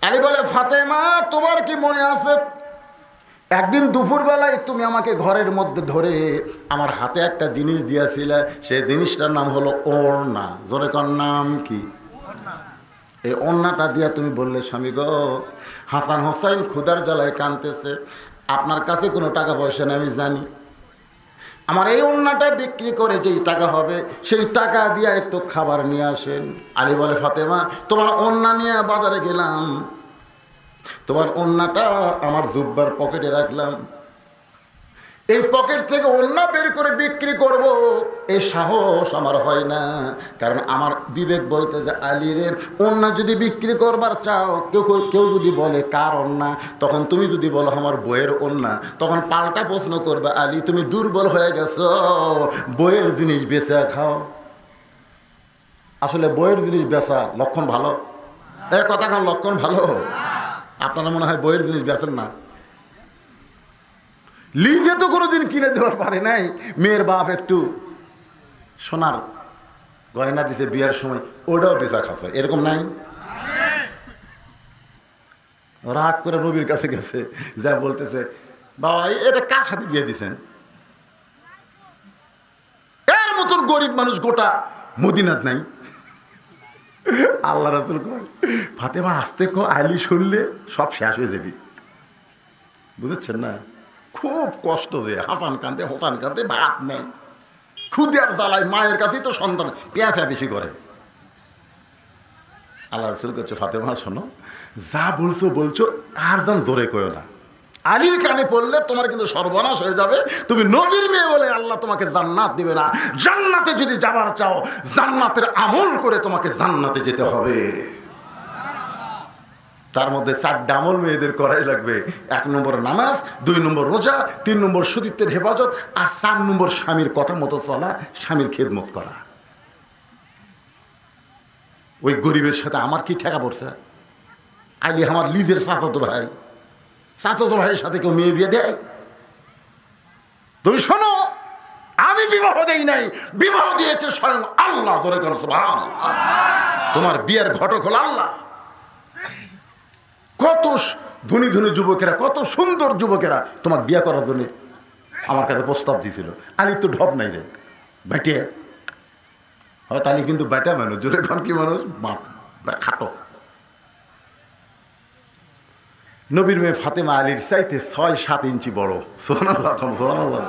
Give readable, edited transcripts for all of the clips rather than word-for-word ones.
আলী বলে, ফাতেমা তোমার কি মনে আছে একদিন দুপুরবেলায় তুমি আমাকে ঘরের মধ্যে ধরে আমার হাতে একটা জিনিস দিয়েছিলে, সেই জিনিসটার নাম হলো ওড়না। জোরে কর, নাম কি? এই ওড়নাটা দিয়া তুমি বললে, স্বামী গো, হাসান হোসাইন ক্ষুধার জ্বালায় কাঁদতেছে, আপনার কাছে কোনো টাকা পয়সা নেই আমি জানি, আমার এই ওড়নাটা বিক্রি করে যেই টাকা হবে সেই টাকা দিয়ে একটু খাবার নিয়ে আসেন। আলী বলে, ফাতেমা তোমার ওড়না নিয়ে বাজারে গেলাম, তোমার ওড়নাটা আমার জুব্বার পকেটে রাখলাম, এই পকেট থেকে ওড়না বের করে বিক্রি করব এই সাহস আমার হয় না। কারণ আমার বিবেক বলতে যে, আলী রে, ওড়না যদি বিক্রি করবার চাও, কেউ যদি বলে কার ওড়না, তখন তুমি যদি বলো আমার বইয়ের ওড়না, তখন পাল্টা প্রশ্ন করবে, আলী তুমি দুর্বল হয়ে গেছো, বইয়ের জিনিস বেচা খাও। আসলে বইয়ের জিনিস বেচা লক্ষণ ভালো? কথা কার লক্ষণ ভালো? আপনারা মনে হয় বইয়ের জিনিস বেচেন না। লিজে তো কোনোদিন কিনে দেওয়ার পারে নাই। মেয়ের বাপ একটু সোনার গয়না দিছে বিয়ের সময়, ওটাও বেচা খাচ্ছে, এরকম নাই? রাগ করে নবীর কাছে গেছে, যা বলতেছে, বাবা এটা কার সাথে বিয়ে দিছেন? এর মতন গরিব মানুষ গোটা মদিনাত নাই। আল্লাহ রাসূল কয়, ফাতেমা আস্তে কো, আলী শুনলে সব শেষ হয়ে যাবি। বুঝেছেন না? খুব কষ্ট যে হাসান কাঁদতে ভাত নেই, খুদের জ্বালায় মায়ের কাছেই তো সন্তান পেয়া বেশি করে। আল্লাহ রাসূল করছে, ফাতেমা শোনো, যা বলছো আর যেন জোরে কয়ো না, আলীর কানে পড়লে তোমার কিন্তু সর্বনাশ হয়ে যাবে। তুমি নবীর মেয়ে বলে আল্লাহ তোমাকে জান্নাত দিবে না। জান্নাতে যদি যাবার চাও, জান্নাতের আমল করে তোমাকে জান্নাতে যেতে হবে। তার মধ্যে 4টা আমল মেয়েদের করাই লাগবে। 1 নম্বর নামাজ, 2 নম্বর রোজা, 3 নম্বর সতীত্বের হেফাজত, আর 4 নম্বর স্বামীর কথা মতো চলা, স্বামীর খেদমত করা। ওই গরিবের সাথে আমার কি ঠেকা পড়ছে? আলী আমার লিজের চাচাতো ভাইয়ের সাথে কেউ মেয়ে বিয়ে দেয়? তুমি শোনো, আমি বিবাহ দেই নাই, বিবাহ দিয়েছে স্বয়ং আল্লাহ। ধরে কোন সুবহানাল্লাহ। তোমার বিয়ের ঘটক হল আল্লাহ। কত ধনী ধনী যুবকেরা, কত সুন্দর যুবকেরা তোমার বিয়ে করার জন্য আমার কাছে প্রস্তাব দিয়েছিল। আলী তো ঢপ নাই রে, বেটে হয়তো আলী কিন্তু বেটা মানুষ, জোরে খান কি মানুষ, খাটো। নবীর মেয়ে ফাতেমা আলীর চাইতে 6-7 ইঞ্চি বড়। সুবহানাল্লাহ, সুবহানাল্লাহ।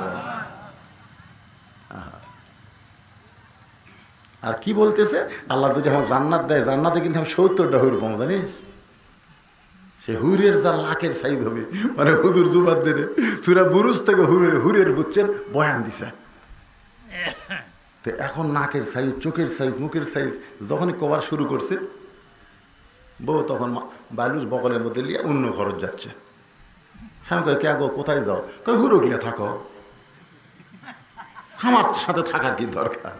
আর কি বলতেছে, আল্লাহ যদি আমার জান্নাত দেয়, জান্নাতে কিন্তু আমি 70টা হুর পাবো, জানিস? সে হুরের যা লাখের সাইজ হবে, মানে হুজুর জুবাদ দেবে পুরা বুরুজ থেকে হুরের বুচ্ছেন বয়ান দিছে। তো এখন নাকের সাইজ, চোখের সাইজ, মুখের সাইজ যখনই কভার শুরু করছে, বউ তখন বালুস বকলের মধ্যে নিয়ে অন্য খরচ যাচ্ছে। স্বামী কয়, কে গো, কোথায় যাও? কয়, হুরো গিয়ে থাকো, আমার সাথে থাকার কি দরকার?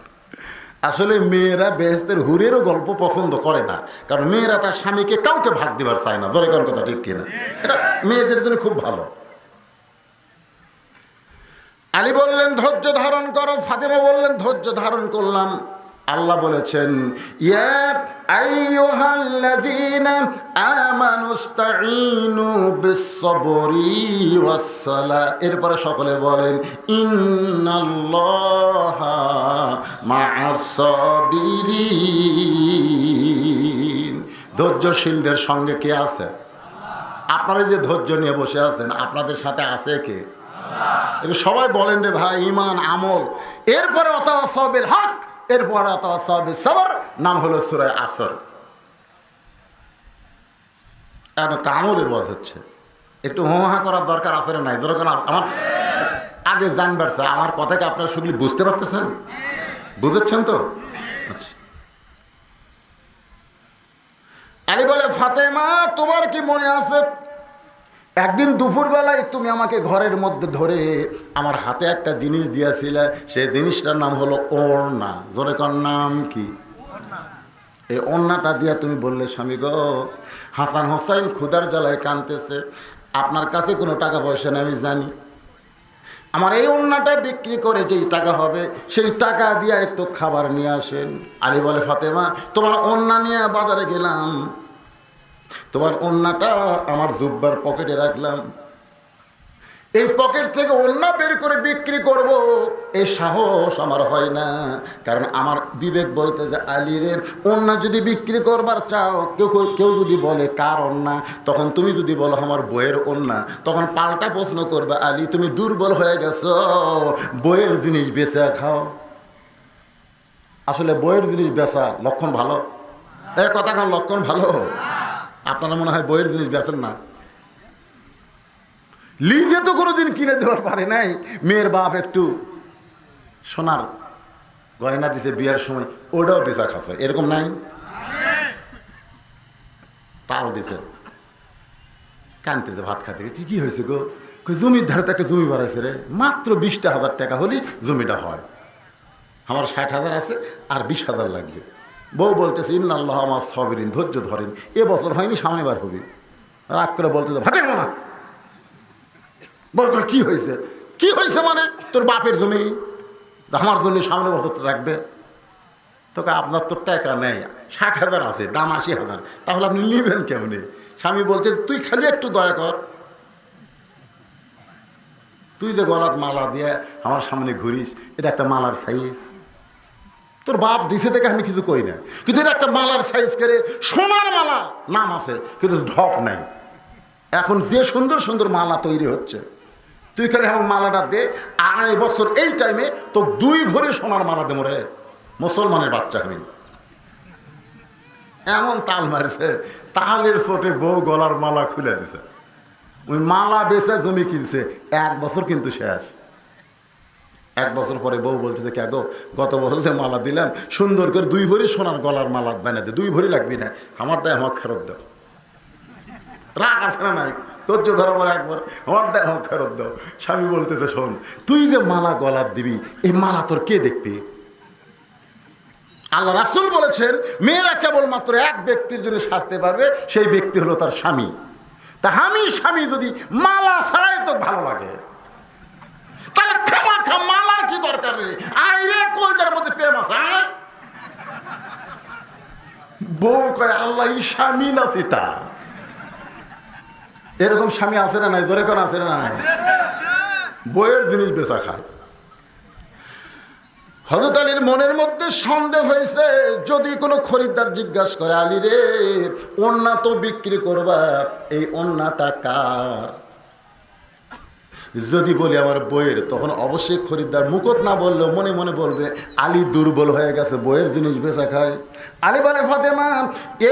আসলে মেয়েরা বেহেশতের হুরেরও গল্প পছন্দ করে না, কারণ মেয়েরা তার স্বামীকে কাউকে ভাগ দিবার চায় না। জোরে কোন কথা ঠিক কিনা? এটা মেয়েদের জন্য খুব ভালো। আলী বললেন, ধৈর্য ধারণ করো। ফাতেমা বললেন, ধৈর্য ধারণ করলাম। আল্লাহ বলেছেন, ইয়া আইয়ুহাল্লাযীনা আমানুস্তাঈনু বিস-সাবরি ওয়াস-সালাহ। এরপরে সকলে বলেন, ইন্নাল্লাহা মা'আস-সাবিরিন। ধৈর্যশীলদের সঙ্গে কে আছে? আপনারা যে ধৈর্য নিয়ে বসে আছেন, আপনাদের সাথে আছে কে? সবাই বলেন রে ভাই, ঈমান, আমল, এরপরে ওয়াতাওয়াসাউ বিল হক, এরপরে ওয়াতাওয়াসাউ বিস সাবর, নাম হলো সূরা আসর। একটা আমলের ওয়াজ হচ্ছে, একটু হোহা করার দরকার আছে না নাই? দরকার আমার আগে জানবার চাই, আমার কথাকে আপনারা শুনলে বুঝতে পারতেছেন? বুঝেছেন তো? আচ্ছা। আলী বলে, ফাতেমা তোমার কি মনে আছে একদিন দুপুরবেলায় তুমি আমাকে ঘরের মধ্যে ধরে আমার হাতে একটা জিনিস দিয়েছিলে, সেই জিনিসটার নাম হলো ওড়না। জোরে কর, নাম কি? এই ওড়নাটা দিয়া তুমি বললে, স্বামী গো, হাসান হোসাইন ক্ষুধার জ্বালায় কাঁদতেছে, আপনার কাছে কোনো টাকা পয়সা নেই আমি জানি, আমার এই ওড়নাটা বিক্রি করে যেই টাকা হবে সেই টাকা দিয়ে একটু খাবার নিয়ে আসেন। আলী বলে, ফাতেমা তোমার ওড়না নিয়ে বাজারে গেলাম, তোমার ওড়নাটা আমার জুব্বার পকেটে রাখলাম, এই পকেট থেকে ওড়না বের করে বিক্রি করব এই সাহস আমার হয় না। কারণ আমার বিবেক বলতে যে আলী রে, ওড়না যদি বিক্রি করবার চাও, কেউ যদি বলে কার ওড়না, তখন তুমি যদি বলো আমার বইয়ের ওড়না, তখন পাল্টা প্রশ্ন করবে আলী তুমি দুর্বল হয়ে গেছো, বইয়ের জিনিস বেচে খাও। আসলে বইয়ের জিনিস বেচা লক্ষণ ভালো? এই কথা কোন লক্ষণ ভালো? আপনারা মনে হয় বইয়ের জিনিস বেচেন না। লিজে তো কোনোদিন কিনে দেওয়ার পারে নাই। মেয়ের বাপ একটু সোনার গয়না দিছে বিয়ের সময়, ওটাও বেচা খাচ্ছে, এরকম নাই? তাও দিছে, কানতেছে ভাত খাতে, কি হয়েছে গো? জমির ধারে তো একটা জমি বাড়াইছে রে, মাত্র 20,000 টাকা হলেই জমিটা হয়, আমার 60,000 আছে আর 20,000 লাগবে। বউ বলতেছে ইন্নাল্লাহ আমার সবিরিন, ধৈর্য ধরেন, এবছর হয়নি সামনে বার হবি। রাগ করে বলতেছে ভাতে না। বল কি হয়েছে? কি হয়েছে মানে? তোর বাপের জমি, আমার জন্য সামনে বছর রাখবে। তোকে আপনার তো টাকা নেই, 60,000 আছে, দাম 80,000, তাহলে আপনি নেবেন কেমনি? স্বামী বলতে তুই খালি একটু দয়া কর, তুই যে গলাত মালা দিয়ে আমার সামনে ঘুরিস, এটা একটা মালার সাইজ। তোর বাপ দিছে দেখে আমি কিছু কই না, কিন্তু এটা একটা মালার সাইজ করে সোনার মালা নাম আছে, কিন্তু ঢপ নাই। এখন যে সুন্দর সুন্দর মালা তৈরি হচ্ছে, তুই খালি আমার মালাটা দে, আগামী বছর এই টাইমে তো 2 ভরি সোনার মালা দেবো রে। মুসলমানের বাচ্চা আমি, এমন তাল মারিছে, তালের চোটে বউ গলার মালা খুলে দিছে। ওই মালা বেচে জমি কিনছে, 1 বছর কিন্তু শেষ। 1 বছর পরে বউ বলতেছে কে গো, গত বছর যে মালা দিলাম সুন্দর করে 2 ভরি সোনার গলার মালা বানাতে, 2 ভরি লাগবি না, আমারটাই আমার ফেরত দাও। রাগ আছে না নাই? ধৈর্য ধরো আমার একবার, আমারটাই আমার ফেরত দাও। স্বামী বলতেছে শোন, তুই যে মালা গলার দিবি, এই মালা তোর কে দেখবি? আল্লাহ রাসূল বলেছেন মেয়েরা কেবলমাত্র এক ব্যক্তির জন্য সাজতে পারবে, সেই ব্যক্তি হলো তার স্বামী। তা আমি স্বামী যদি মালা ছাড়াই তো ভালো লাগে, তাহলে খামাখা মালা কি দরকার রে? আইরে কলজার মধ্যে প্রেম আছে। বউ কয় আল্লাহ এই স্বামী না সেটা। এরকম স্বামী আছে না নাই? জোরে কোন আছে না নাই? বইয়ের জিনিস বেচা খায়। হযরত আলীর মনের মধ্যে সন্দেহ হয়েছে, যদি কোনো খরিদ্দার জিজ্ঞাসা করে আলী রে ওড়না তো বিক্রি করবা, এই ওড়নাটা কার? যদি বলি আমার বইয়ের, তখন অবশ্যই খরিদ্দার মুখত না বললেও মনে মনে বলবে আলী দুর্বল হয়ে গেছে, বইয়ের জিনিস বেচা খায়। আলী বলে ফাতেমা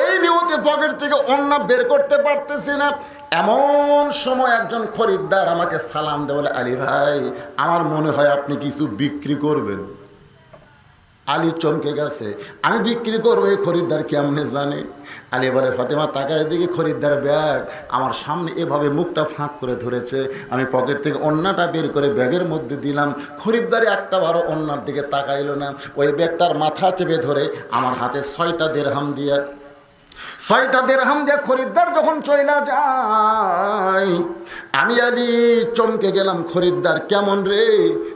এই নিয়তে পকেট থেকে ওড়না বের করতে পারতেছি না। এমন সময় একজন খরিদ্দার আমাকে সালাম দেয়, বলে আলী ভাই আমার মনে হয় আপনি কিছু বিক্রি করবেন। আলী চমকে গেছে, আমি বিক্রি করবো এই খরিদ্দার কেমনে জানে? আলী বলে ফাতেমা তাকায় দিকে খরিদ্দার ব্যাগ আমার সামনে এভাবে মুখটা ফাঁক করে ধরেছে, আমি পকেট থেকে ওড়নাটা বের করে ব্যাগের মধ্যে দিলাম। খরিদ্দারে একটা বারো ওড়নার দিকে তাকাইলো না, ওই ব্যাগটার মাথা চেপে ধরে আমার হাতে 6টা দিরহাম দিয়ে খরিদ্দার যখন চইলা যায়, আমি আলী চমকে গেলাম, খরিদ্দার কেমন রে?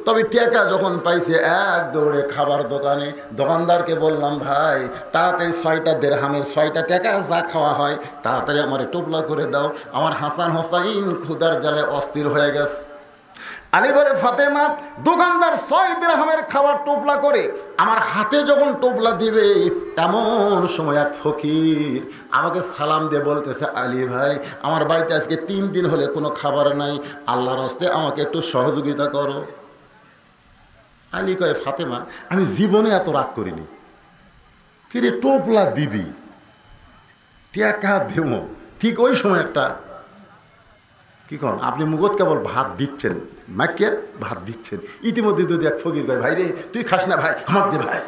তবে টাকা যখন পাইছে এক দৌড়ে খাবার দোকানে, দোকানদারকে বললাম ভাই তাড়াতাড়ি 6টা দিরহামের 6টা টাকা যা খাওয়া হয় তাড়াতাড়ি আমার টোপলা করে দাও, আমার হাসান হোসাইন ক্ষুধার জ্বালায় অস্থির হয়ে গেছে। আলী বলে ফাতেমা দোকানদার 6 দিরহামের খাবার টোপলা করে আমার হাতে যখন টোপলা দিবে, এমন সময় এক ফকির আমাকে সালাম দিয়ে বলতেছে আলী ভাই আমার বাড়িতে আজকে 3 দিন হলে কোনো খাবার নাই, আল্লাহর হস্তে আমাকে একটু সহযোগিতা করো। আলী কয় ফাতেমা আমি জীবনে এত রাগ করিনি, কিরে টোপলা দিবি টাকা দেব, ঠিক ওই সময় একটা কি কন আপনি মুগত কেবল ভাত দিচ্ছেন, মাকে ভাত দিচ্ছেন, ইতিমধ্যে যদি এক ফকির কয় ভাই রে তুই খাস না ভাই আমার দে ভাই,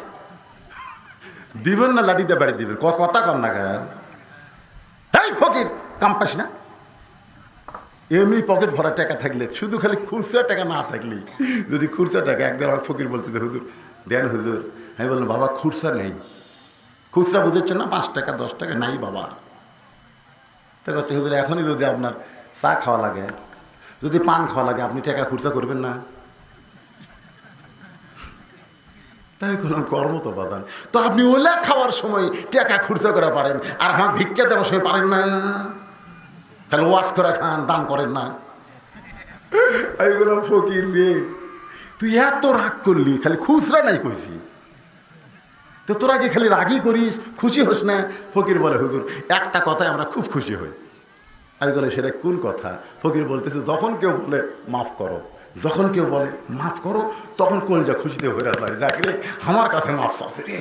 দিবেন না লাঠিতে বাড়ি দিবেন? কথা কন না গায়ে, এই ফকির কাম পাস না। এমনি পকেট ভরা টাকা থাকলে, শুধু খালি খুচরা টাকা না থাকলে, যদি খুচরা টাকা একদিন আমার ফকির বলতে হুজুর দেন হুজুর, আমি বললাম বাবা খুচরা নেই। খুচরা বুঝেছেন না? 5 টাকা 10 টাকা নাই বাবা। তা হচ্ছে হুজুর এখনই যদি আপনার চা খাওয়া লাগে, যদি পান খাওয়া লাগে, আপনি টাকা খুচরা করবেন না? তাই বললাম কর্ম তো বাদান, তো আপনি ওলা খাওয়ার সময় টাকা খরচা করে পারেন, আর আমার ভিক্ষা দেওয়ার সময় পারেন না, তাহলে ওয়াশ করে খান, দান করেন না। আমি বললাম ফকির রে, তুই এত রাগ করলি, খালি খুচরা নাই কইছি, তো তোরা কি খালি রাগই করিস, খুশি হোস না? ফকির বলে হুজুর একটা কথায় আমরা খুব খুশি হই। আমি বলে সেটা কোন কথা? ফকির বলতেছে যখন কেউ বলে মাফ করো, যখন কেউ বলে মাফ করো, তখন কলজা খুশিতে হয়ে যায়, যাক রে আমার কাছে মাফ আছে রে।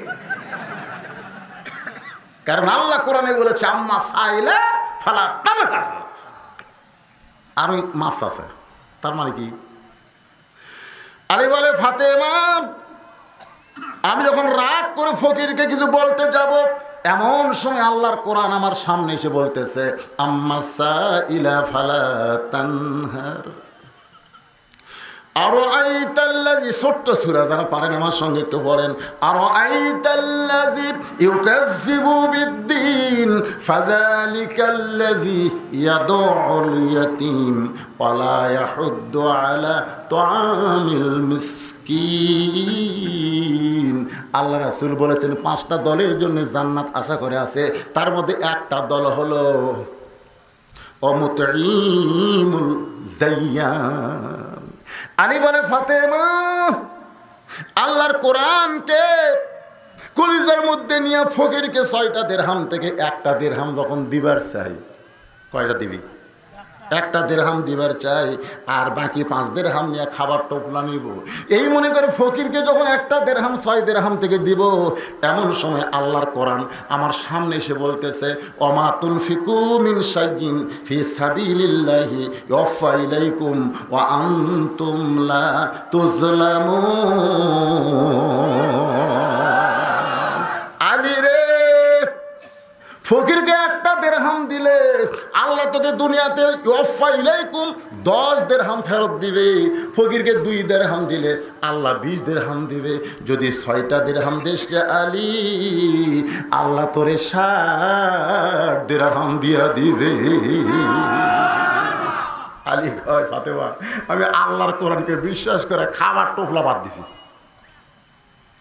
কারণ আল্লাহ কোরআনে বলেছে আম্মা সাইলা ফালা তামতার, আর ওই মাফ আছে, তার মানে কি? আলী বলে ফাতেমা, আমি যখন রাগ করে ফকিরকে কিছু বলতে যাব, এমন সময় আল্লাহর কোরআন আমার সামনে এসে বলতেছে আম্মা সাইলা ফালা তানহার। আরো আইতাল্লাযী, ছোট্ট সূরা, যারা পারেন আমার সঙ্গে একটু পড়েন। আরো আইতাল্লাযী ইউকাযযিবু বিদ্দীন ফাযালিকাল্লাযী ইয়াদউল ইয়াতীম ওয়া লা ইয়াহুদ্দু আলা তুআমিল মিসকিন। আল্লাহ রাসূল বলেছেন 5টা দলের জন্য জান্নাত আশা করে আছে, তার মধ্যে একটা দল হলো অমুতঈমুল জাইয়ান। আলী বলে ফাতেমা, আল্লাহর কোরআনকে কলিজার মধ্যে নিয়ে ফকিরকে 6টা দিরহাম থেকে 1টা দিরহাম যখন দিবার চাই, কয়টা দিবি? 1টা দিরহাম দিবার চাই, আর বাকি 5 দিরহাম নিয়ে খাবার টোপলা নিব। এই মনে করে ফকিরকে যখন 1টা দিরহাম 6 দিরহাম থেকে দিব, এমন সময় আল্লাহর কোরআন আমার সামনে এসে বলতেছে ওমা তুনফিকু মিন শাইইন ফি সাবিলিল্লাহি ইউফা ইলাইকুম ওয়া আনতুম লা তুজলামুন। আলী রে, ফকিরকে 1টা দিরহাম দিলে আল্লাহ তোকে দুনিয়াতে ইউফা ইলাইকুম 10 দিরহাম ফেরত দিবে। ফকিরকে 2 দিরহাম দিলে আল্লাহ 20 দিরহাম দিবে। যদি 6টা দিরহাম দিস রে আলী, আল্লাহ তোরে 60 দিরহাম দিয়া দিবে। আলী কয় ফাতেমা, আমি আল্লাহর কোরআনকে বিশ্বাস করে খাবার টোপলা বাদ দিছি,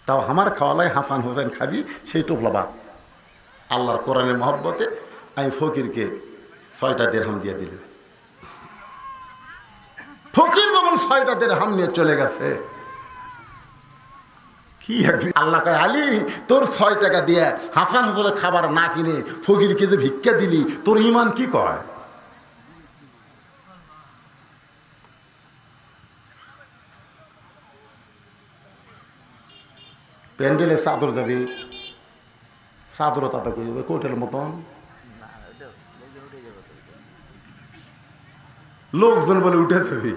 তাও আমার খাওয়ালাই হাসান হোসেন খাবি, সেই টোপলা বাদ। আল্লাহর কোরআনের মহব্বতে আমি ফকিরকে 6টা দিরহাম দিয়ে দিল। ফকির যখন 6টা দিরহাম নিয়ে চলে গেছে, কি আল্লাহ কয় আলী, তোর 6 টাকা দিয়ে হাসান হোসেনের খাবার না কিনে ফকিরকে যে ভিক্ষা দিলি, তোর ইমান কি কয়? প্যান্ডেলে চাদর যাবি, চাদরও তাতে করে যাবে কোটের মতন, লোকজন বলে উঠে যাবি।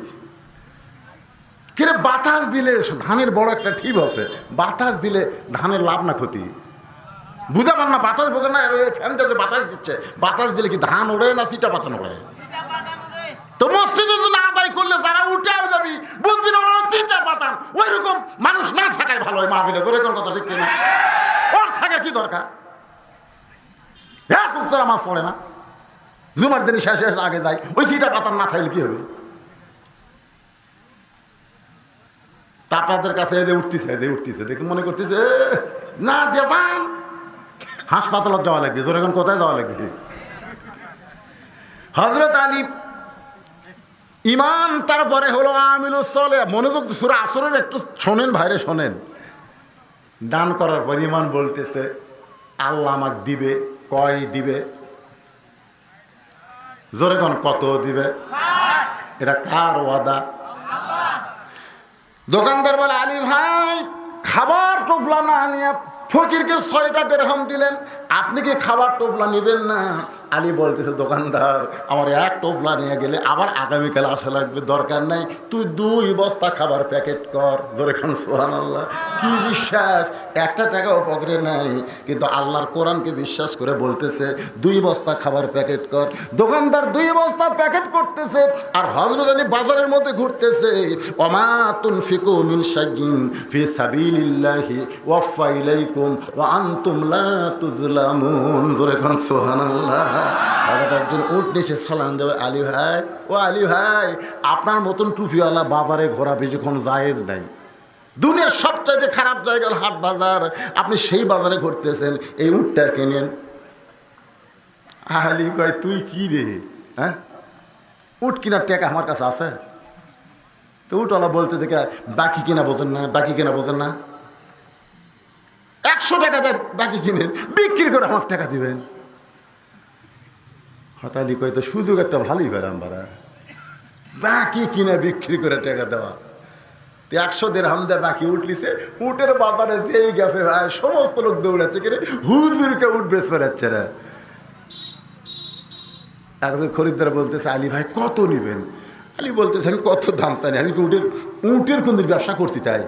কিরে বাতাস দিলে, ধানের বড় একটা ঠিপ আছে, বাতাস দিলে ধানের লাভ না ক্ষতি? বুঝা পার না, বাতাস বোঝে না। ফ্যান দিতে বাতাস দিচ্ছে, বাতাস দিলে কি ধান ওড়ে না চিটা পাতান ওড়ে? তো মসজিদে না আদায় করলে তারা উঠে যাবি, বুঝবি না ওরা চিটা পাতান। ওই রকম মানুষ না থাকাই ভালো হয় মাহফিলে, তোর কোন কথা ঠিক কিনা? ওর থাকা কি দরকার? হ্যাঁ, তোরা মাছ পড়ে না, জুমার দিন শেষে আগে যায়, ওই চিটা পাতান না খাইলে কি হবে? তা আপনাদের কাছে এদের উঠতেছে দেখে মনে করতেছে না দেবান, হাসপাতালত যাওয়া লাগবে, তোর এখন কোথায় যাওয়া লাগবে? হযরত আলী ইমান, তারপরে হলো আমিলুস সালেহ। মনোযোগ, সূরা আসরের একটু শোনেন ভাইরে, শোনেন। দান করার পর ইমান বলতেছে আল্লাহ আমাকে দিবে। কয় দিবে? জোরে কোন, কত দিবে? এটা কার ওয়াদা? দোকানদার বলে আলী ভাই, খাবার টোপলা না নিয়ে ফকিরকে 6টা দিরহাম দিলেন, আপনি কি খাবার টোপলা নেবেন না? আলী বলতেছে দোকানদার, আমার 1 টোপলা নিয়ে গেলে আবার আগামীকাল আসা লাগবে, দরকার নাই, তুই 2 বস্তা খাবার প্যাকেট কর। ধরে খান সুবহানাল্লাহ। কি বিশ্বাস, 1টা টাকাও পকেটে নাই, কিন্তু আল্লাহর কোরআনকে বিশ্বাস করে বলতেছে 2 বস্তা খাবার প্যাকেট কর। দোকানদার 2 বস্তা প্যাকেট করতেছে, আর হযরত আলী বাজারের মধ্যে ঘুরতেছে। ওমা তুনফিকু মিন শাইইন ফি সাবিলিল্লাহি ওয়াফা ইলাইকুম ওয়া আনতুম লা তুজলামুন। ধরে খান সুবহানাল্লাহ। একজন উঠ নিচে সালাম দেবে, আলী ভাই, ও আলী ভাই, আপনার মতন টুপিওয়ালা বাজারে ঘোরা বেশিক্ষণ জায়েজ নাই। দুনিয়ার সবচাইতে খারাপ জায়গা হলো হাট বাজার। আপনি সেই বাজারে ঘুরতেছেন, এই উটটা কেনেন। আলী কয় তুই কি রে, হ্যাঁ উট কিনার টাকা আমার কাছে আছে? তো উটওয়ালা বলতে দেখে বাকি কিনা বোঝেন না, বাকি কিনা বোঝেন না, 100 টাকা দেয় বাকি কিনেন, বিক্রি করে আমার টাকা দিবেন। হতালি কয় তো সুযোগ একটা ভালোই পেলাম বারা, বাকি কিনে বিক্রি করে টাকা দেওয়া। 100 দিরহাম দিয়ে বাকি উঠলিছে, উটের বাজারে যেই গেছে ভাই সমস্ত লোক দৌড়াচ্ছে, কিনে হুজুরকে উঠ বেশ ফেরাচ্ছে না। একজন খরিদ্দার বলতেছে আলী ভাই কত নেবেন? আলী বলতেছে আমি কত দাম চাই, আমি উটের কোন ব্যবসা করছি তাই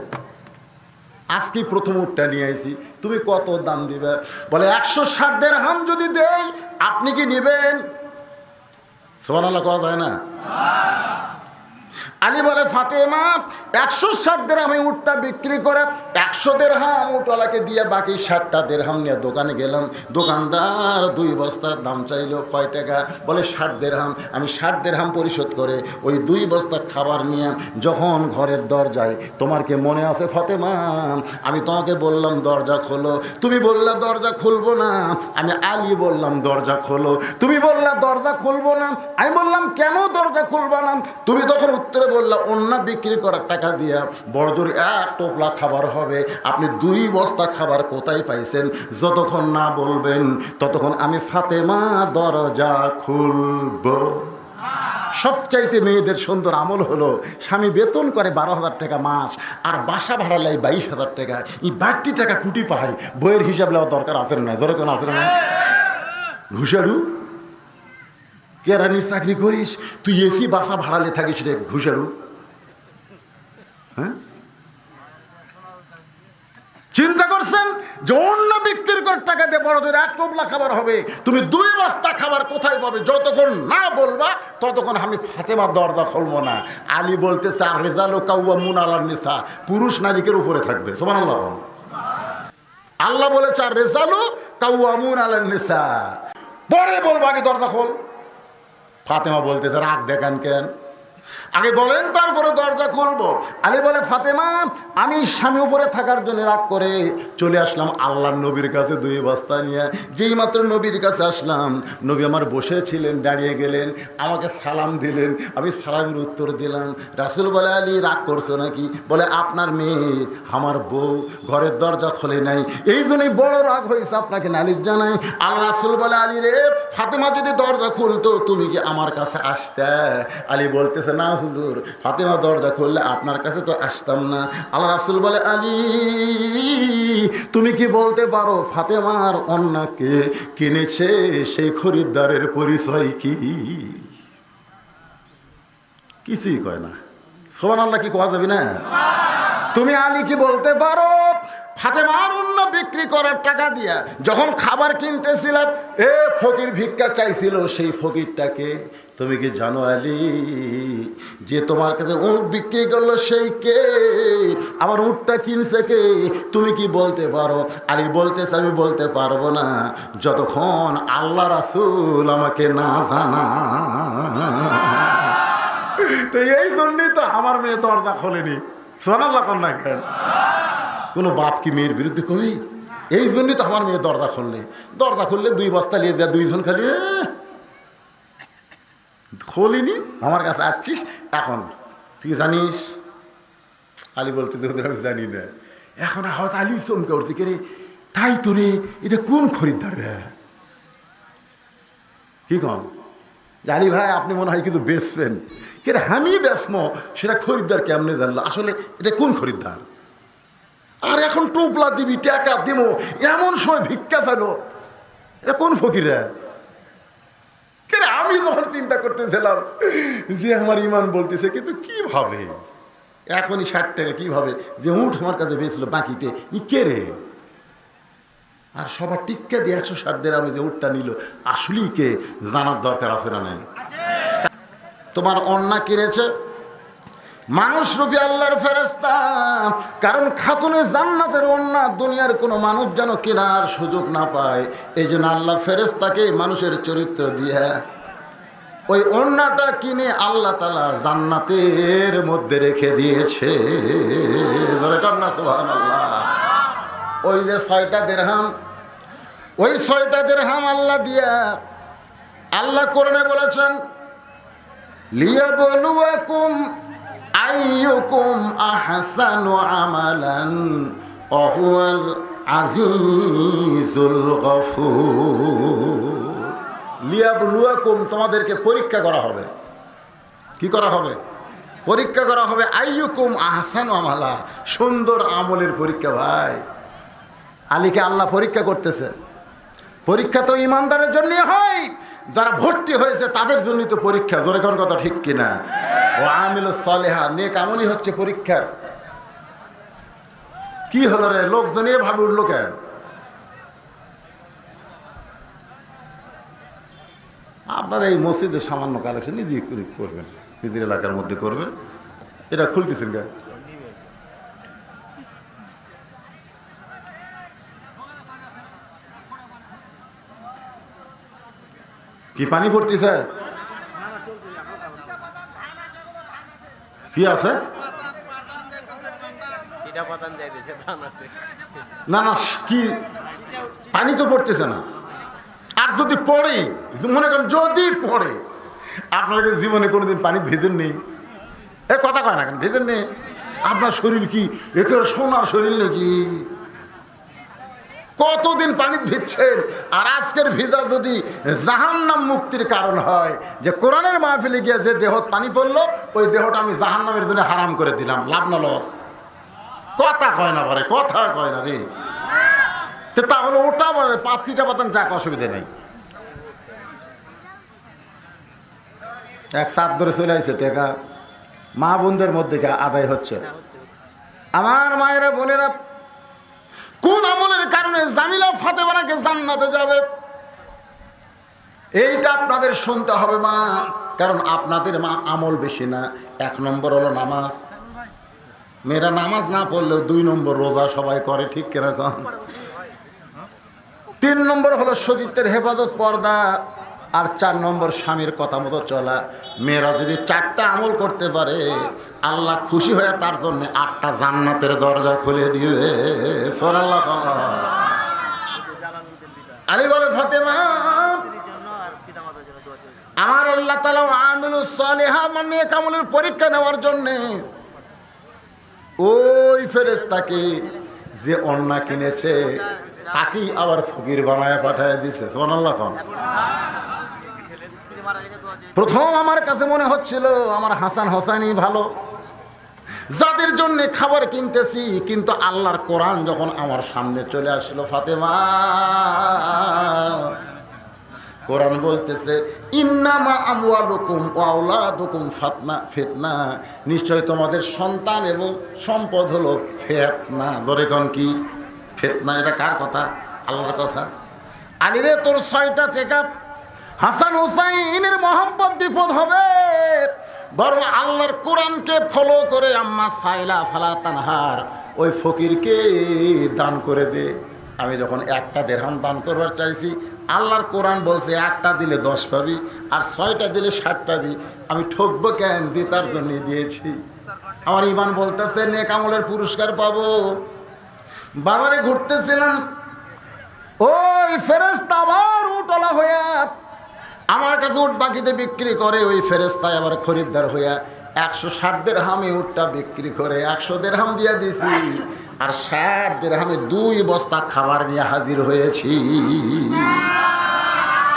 আজকে প্রথম উটটা নিয়ে আইছি, তুমি কত দাম দিবে? বলে 160 দিরহাম যদি দেই আপনি কি নেবেন? সুবহানাল্লাহ কথা যায় না? আলী বলে ফাতেমা 160 দিরহাম আমি উটটা বিক্রি করে 100 দিরহাম উটওয়ালাকে দিয়ে বাকি 60টা দিরহাম নিয়ে দোকানে গেলাম। দোকানদার 2 বস্তার দাম চাইলো, কয় টাকা? বলে 60 দিরহাম। আমি 60 দিরহাম পরিশোধ করে ওই 2 বস্তা খাবার নিয়ে যখন ঘরের দরজায়, তোমার কি মনে আছে ফাতেমা আমি তোমাকে বললাম দরজা খোলো, তুমি বললা দরজা খুলবো না। আমি আলী বললাম দরজা খোলো, তুমি বললা দরজা খুলবো না। আমি বললাম কেন দরজা খুলবা না? তুমি তখন উত্তরে বললা অন্য বিক্রি করার টাকা দিয়া বড় জোর 1 টোপলা খাবার হবে, আপনি 2 বস্তা খাবার কোথায় পাইছেন? যতক্ষণ না বলবেন ততক্ষণ আমি ফাতেমা দরজা খুলব। সবচাইতে মেয়েদের সুন্দর আমল হলো স্বামী বেতন করে 12,000 টাকা মাস, আর বাসা ভাড়া লাই 22,000 টাকা। এই বাড়তি টাকা কুটি পায়, বইয়ের হিসাব নেওয়া দরকার আছে না? ধরে কেন আছে না? ঘুষাড়ু কেরানি চাকরি করিস তুই, এসি বাসা ভাড়ালে থাকিস রে ঘুষাড়ু। হ্যাঁ চিন্তা করছেন যে অন্য বিক্রি করে টাকা দিয়ে বড়দের 1 টোপলা খাবার হবে, তুমি 2 বস্তা খাবার কোথায় পাবে? যতক্ষণ না বলবা ততক্ষণ আমি ফাতেমার দরজা খুলবো না। আলী বলতেছে আর রেজালু কাওয়ামুন আলান নিসা, পুরুষ নারীকের উপরে থাকবে। সুবহানাল্লাহ। আল্লাহ বলেছে আর রেজালু কাওয়ামুন আলান নিসা, পরে বলবো আগে দরজা খোল। ফাতেমা বলতেছে রাগ দেখান কেন, আগে বলেন তারপরে দরজা খুলবো। আলী বলে ফাতেমা আমি স্বামী উপরে থাকার জন্য রাগ করে চলে আসলাম আল্লাহর নবীর কাছে 2 বস্তা নিয়ে। যেই মাত্র নবীর কাছে আসলাম, নবী আমার বসেছিলেন, দাঁড়িয়ে গেলেন, আমাকে সালাম দিলেন, আমি সালামের উত্তর দিলাম। রাসূল বলে আলী রাগ করছো নাকি? বলে আপনার মেয়ে আমার বউ ঘরের দরজা খোলে নাই, এই জন্যই বড় রাগ হয়েছে, আপনাকে নালিশ জানাই। আল্লাহ রাসূল বলে আলী রে ফাতেমা যদি দরজা খুলতো তুমি কি আমার কাছে আসতে? আলী বলতেছে না হুজুর, ফাতেমা দরজা খুললে আপনার কাছে তো আসতাম না। আল্লাহ রাসূল বলে আলী তুমি কি বলতে পারো ফাতেমার অন্যকে কিনেছে সেই খরিদ্দারের পরিচয় কি? কিছুই কয় না। সুবহানাল্লাহ কি কোয়া যাবে না? তুমি আলী কি বলতে পারো ফাতেমার অন্য বিক্রি করার টাকা দিয়া যখন খাবার কিনতেছিলাম ফকির ভিক্ষা চাইছিল, সেই ফকিরটাকে তুমি কি জানো আলী? যে তোমার কাছে উট বিক্রি করলো সেই কে? আমার উটটা কিনছে কে? তুমি কি বলতে পারো? আলী বলতেছে আমি বলতে পারবো না যতক্ষণ আল্লাহ রাসূল আমাকে না জানা। তো এই জন্যই তো আমার মেয়ে দরজা খোলেনি। সুবহানাল্লাহ কন্যা কেন? কোনো বাপ কি মেয়ের বিরুদ্ধে কবি? এই জন্যই তো আমার মেয়ে দরজা খুললে। দরজা খুললে 2 বস্তা নিয়ে দেয়, 2 জন খালি খোলিনি, আমার কাছে আসছিস এখন তুই জানিস? আলী বলতে তোদের আমি জানি না। এখন হয়তো আলী চমকে উঠছে, কে রে তাই তো রে, এটা কোন খরিদ্দার রে? কি কম জানি ভাই আপনি মনে হয় কিন্তু বেচবেন, কে রে আমি বেচমো সেটা খরিদ্দার কেমনে জানলো? আসলে এটা কোন খরিদ্দার? আর এখন টোপলা দিবি টাকা দিব এমন সময় ভিক্ষা চাইলো, এটা কোন ফকির রে? আমি যখন চিন্তা করতেছিলাম যে আমার ইমান বলতেছে কিন্তু কিভাবে এখনই 60 টাকা কিভাবে যে উঠ আমার কাছে বেচলো বাকিতে ই কে রে? আর সবার টিক্কা দিয়ে 160 দিরহামে যে উটটা নিল আসলেই কে জানার দরকার আছে না নাই? তোমার অন্না কিনেছে মানুষ রূপী আল্লাহর ফেরেশতা, কারণ খাতুনে জান্নাতের অন্না দুনিয়ার কোনো মানুষ যেন কেনার সুযোগ না পায়, এই জন্য আল্লাহ ফেরেশতাকে মানুষের চরিত্র দিয়ে ওই ওড়নাটা কিনে আল্লাহ তাআলা জান্নাতের মধ্যে রেখে দিয়েছে। ধরে কন্যা সুবহানাল্লাহ। ওই যে 6টা দিরহাম, ওই 6টা দিরহাম আল্লাহ দিয়া, আল্লাহ কোরআনে বলেছেন লিয়াবলুয়াকুম আইয়ুকুম আহসানু আমালান ওয়া হুয়াল আজিজুল গফুর। লিয়াবলুয়াকুম, তোমাদেরকে পরীক্ষা করা হবে। কি করা হবে? পরীক্ষা করা হবে। আইয়ুকুম আহসানু আমালা, সুন্দর আমলের পরীক্ষা। ভাই, আলীকে আল্লাহ পরীক্ষা করতেছে। পরীক্ষা তো ইমানদারের জন্য হয়, যারা ভর্তি হয়েছে তাদের জন্যই তো পরীক্ষা। জোরে কোন কথা ঠিক কিনা? ও আমিলুস সালেহা, নেক আমলই হচ্ছে পরীক্ষার। কি হলো রে, লোকজন এভাবে উঠলো কেন? আপনারা এই মসজিদে সামান্য কালেকশন নিজেই করবেন, নিজের এলাকার মধ্যে করবেন। এটা খুলতেছেন কেন? কি পানি পড়তেছে? কি আছে? না না, কি পানি তো পড়তেছে না। আর যদি পড়ে, মনে করেন যদি পড়ে, আপনারা জীবনে কোনোদিন পানি ভেজেন নেই? এ কথা কয় না কেন? ভেজেন নেই? আপনার শরীর কি একেবারে সোনার শরীর নাকি? কতদিন পানি ভিজছেন। আর আজকের ভিজা যদি জাহান্নাম মুক্তির কারণ হয়, যে কোরআনের মাহফিলে গিয়ে যে দেহ পানি পড়লো, ওই দেহটা আমি জাহান্নামের জন্য হারাম করে দিলাম, লাভ না লস? কথা কয় না পারে, কথা কয় না রে। তো তাহলে ওটা বলে 5টা পাতান, যাক, অসুবিধা নেই। এক সাত ধরে চলে আসছে টাকা, মা বোনদের মধ্যে আদায় হচ্ছে। আমার মায়েরা বোনেরা, কোন আমলের কারণে জামিলা ফাতেমাকে জান্নাতে যাবে, এইটা আপনাদের শুনতে হবে মা। কারণ আপনাদের মা আমল বেশি না। 1 নম্বর হলো নামাজ। মেয়েরা নামাজ না পড়লেও 2 নম্বর রোজা সবাই করে, ঠিক কিরকম? 3 নম্বর হলো শরীরের হেফাজত, পর্দা। আর 4 নম্বর স্বামীর কথা মতো চলা। মেয়েরা যদি 4টা আমল করতে পারে, আল্লাহ খুশি হয়ে তার জন্য 8টা জান্নাতের দরজা খুলে দিবে। সুবহানাল্লাহ। আলী বলে, ফাতেমা, আমার আল্লাহ তাআলা আমিলুস সালিহা মানে কামলের পরীক্ষা নেওয়ার জন্য ওই ফেরেশতাকে যে ওড়না কিনেছে তাকেই আবার ফকির বানায় পাঠায় দিছে। সুবহানাল্লাহ। প্রথম আমার কাছে মনে হচ্ছিল আমার হাসান হোসেনই ভালো, যাদের জন্য খাবার কিনতেছি। কিন্তু আল্লাহর কোরআন যখন আমার সামনে চলে আসলো, ফাতেমা, কোরআন বলতেছে ইন্নামা আমওয়ালুকুম ওয়া আওলাদুকুম ফিতনা, নিশ্চয় তোমাদের সন্তান এবং সম্পদ হলো ফিতনা। ধরে কোন কি ফিতনা? এটা কার কথা? আল্লাহর কথা। আলীরে, তোর 6টা টাকা হাসান হুসাইনের মহব্বত বিপদ হবে, বরং আল্লাহর কোরআনকে ফলো করে আম্মা সাইলা ফালা তানহার, ওই ফকিরকে দান করে দে। আমি যখন 1টা দিরহাম দান করবার চাইছি, আল্লাহর কোরআন বলছে 1টা দিলে 10 পাবি, আর 6টা দিলে 60 পাবি। আমি ঠকবো কেন? যে তার জন্য দিয়েছি। আমার ইমান বলতেছে নেক আমলের পুরস্কার পাবো। বাবারে ঘুরতেছিলাম, ওই ফেরেশতা আবার উটলা হইয়া আমার কাছে উট বাকিতে বিক্রি করে। ওই ফেরেশতায় আবার খরিদ্দার হইয়া 160 দিরহামে উটটা বিক্রি করে 100 দিরহাম দিয়া দিছি, আর 60 দিরহামে 2 বস্তা খাবার নিয়ে হাজির হয়েছি।